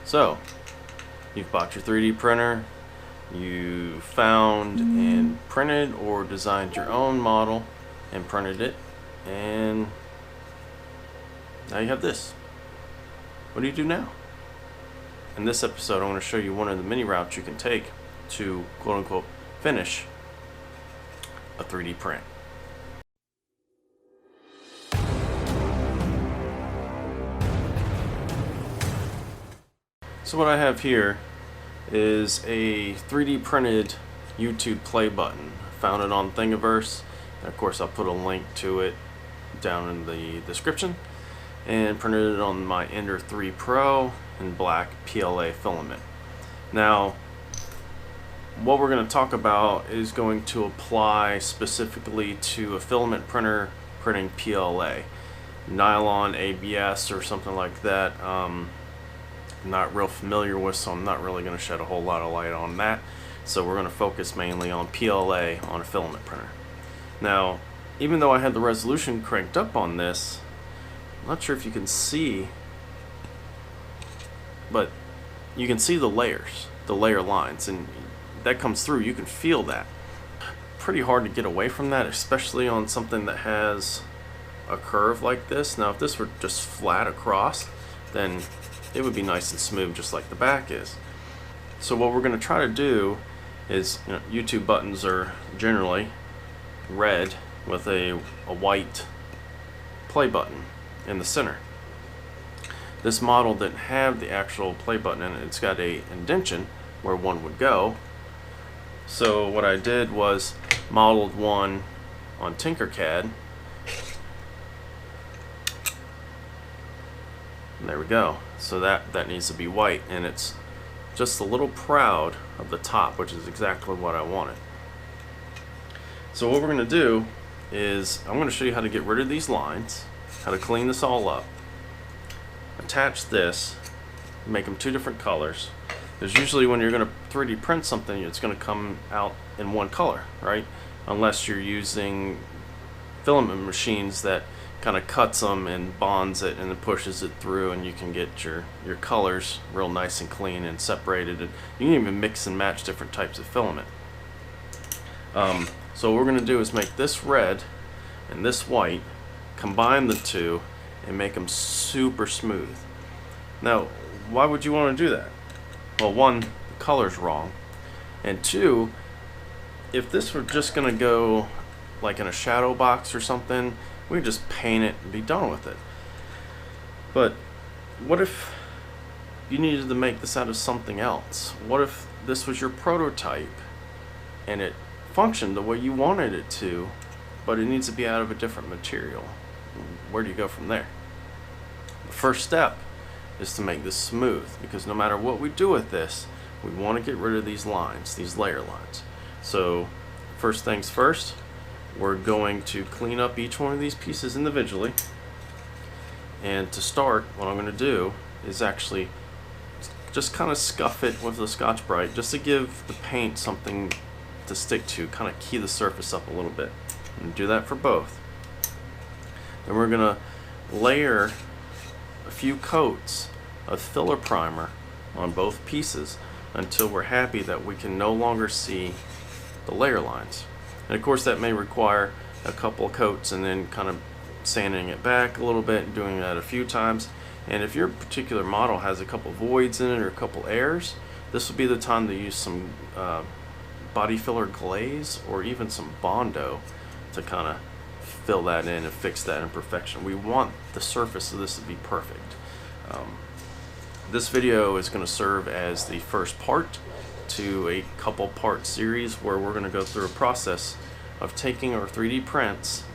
So, you've bought your 3D printer, you found and printed or designed your own model and printed it, and now you have this. What do you do now? In this episode, I'm going to show you one of the many routes you can take to quote-unquote finish a 3D print. So what I have here is a 3D printed YouTube play button. Found it on Thingiverse, and of course I'll put a link to it down in the description, and printed it on my Ender 3 Pro in black PLA filament. Now what we're going to talk about is going to apply specifically to a filament printer printing PLA, nylon ABS or something like that. Not real familiar with, so I'm not really going to shed a whole lot of light on that. So we're going to focus mainly on PLA on a filament printer. Now, even though I had the resolution cranked up on this, I'm not sure if you can see, but you can see the layers, the layer lines, and that comes through. You can feel that. Pretty hard to get away from that, especially on something that has a curve like this. Now, if this were just flat across, then it would be nice and smooth just like the back is. So what we're going to try to do is, YouTube buttons are generally red with a white play button in the center. This model didn't have the actual play button in it. It's got a indentation where one would go. So what I did was modeled one on Tinkercad. And there we go. So that needs to be white, and it's just a little proud of the top, which is exactly what I wanted. So what we're going to do is I'm going to show you how to get rid of these lines, how to clean this all up, attach this, make them two different colors. Because usually when you're going to 3D print something, it's going to come out in one color, right? Unless you're using filament machines that kind of cuts them and bonds it and then pushes it through, and you can get your colors real nice and clean and separated, and you can even mix and match different types of filament. So what we're going to do is make this red and this white, combine the two, and make them super smooth. Now, why would you want to do that? Well, one, the color's wrong, and two, if this were just going to go like in a shadow box or something, we could just paint it and be done with it. But what if you needed to make this out of something else? What if this was your prototype and it functioned the way you wanted it to, but it needs to be out of a different material? Where do you go from there? The first step is to make this smooth, because no matter what we do with this, we want to get rid of these lines, these layer lines. So first things first, we're going to clean up each one of these pieces individually. And to start, what I'm going to do is actually just kind of scuff it with the Scotch-Brite, just to give the paint something to stick to, kind of key the surface up a little bit. And do that for both. Then we're going to layer a few coats of filler primer on both pieces until we're happy that we can no longer see the layer lines. And of course that may require a couple of coats and then kind of sanding it back a little bit and doing that a few times. And if your particular model has a couple voids in it or a couple errors, this will be the time to use some body filler glaze or even some Bondo to kind of fill that in and fix that imperfection. We want the surface of this to be perfect. This video is going to serve as the first part to a couple part series where we're going to go through a process of taking our 3D prints,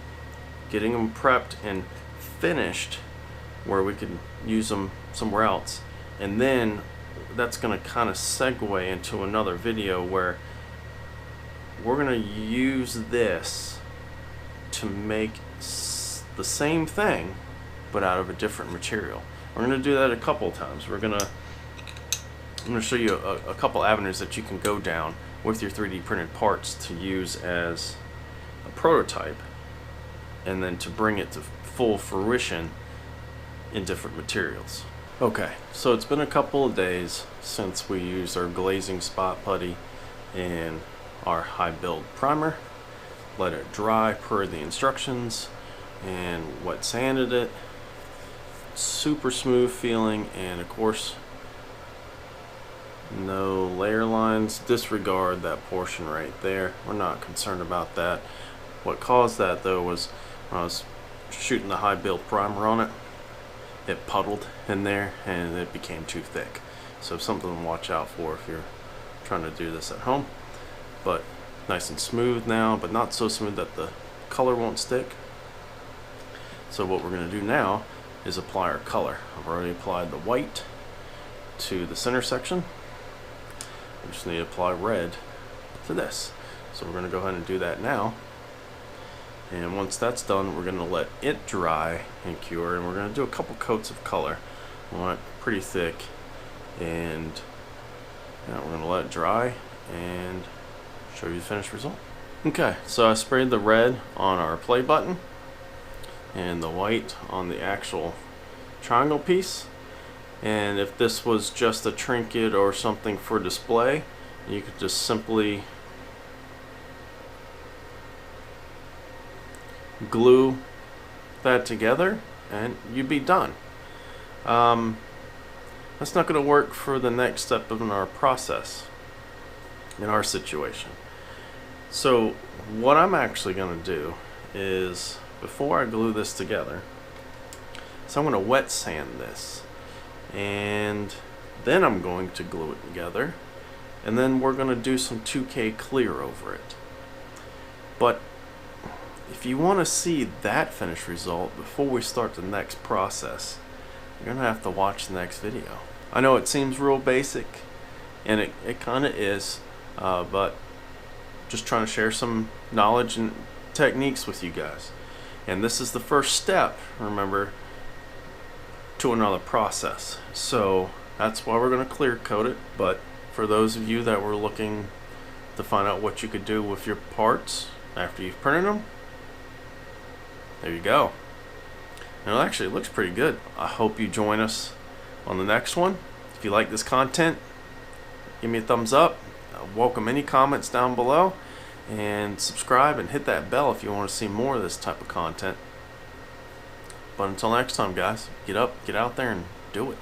getting them prepped and finished where we can use them somewhere else, and then that's going to kind of segue into another video where we're going to use this to make the same thing but out of a different material. We're going to do that a couple times. I'm going to show you a couple avenues that you can go down with your 3D printed parts to use as a prototype, and then to bring it to full fruition in different materials. Okay, so it's been a couple of days since we used our glazing spot putty in our high build primer. Let it dry per the instructions and wet sanded it. Super smooth feeling, and of course no layer lines. Disregard that portion right there. We're not concerned about that. What caused that though was when I was shooting the high build primer on it, it puddled in there and it became too thick. So something to watch out for if you're trying to do this at home. But nice and smooth now, but not so smooth that the color won't stick. So what we're going to do now is apply our color. I've already applied the white to the center section. We just need to apply red to this. So we're going to go ahead and do that now. And once that's done, we're going to let it dry and cure, and we're going to do a couple coats of color. We want it pretty thick, and we're going to let it dry and show you the finished result. Okay, so I sprayed the red on our play button and the white on the actual triangle piece. And if this was just a trinket or something for display, you could just simply glue that together and you'd be done. That's not going to work for the next step in our process, in our situation. So what I'm actually going to do is, before I glue this together, so I'm going to wet sand this, and then I'm going to glue it together, and then we're going to do some 2K clear over it. But if you want to see that finished result before we start the next process, you're going to have to watch the next video. I know it seems real basic, and it kind of is, but just trying to share some knowledge and techniques with you guys. And this is the first step, remember, to another process. So that's why we're going to clear coat it. But for those of you that were looking to find out what you could do with your parts after you've printed them, there you go. And actually it looks pretty good. I hope you join us on the next one. If you like this content, give me a thumbs up. I welcome any comments down below, and subscribe and hit that bell if you want to see more of this type of content. But until next time, guys, get up, get out there and do it.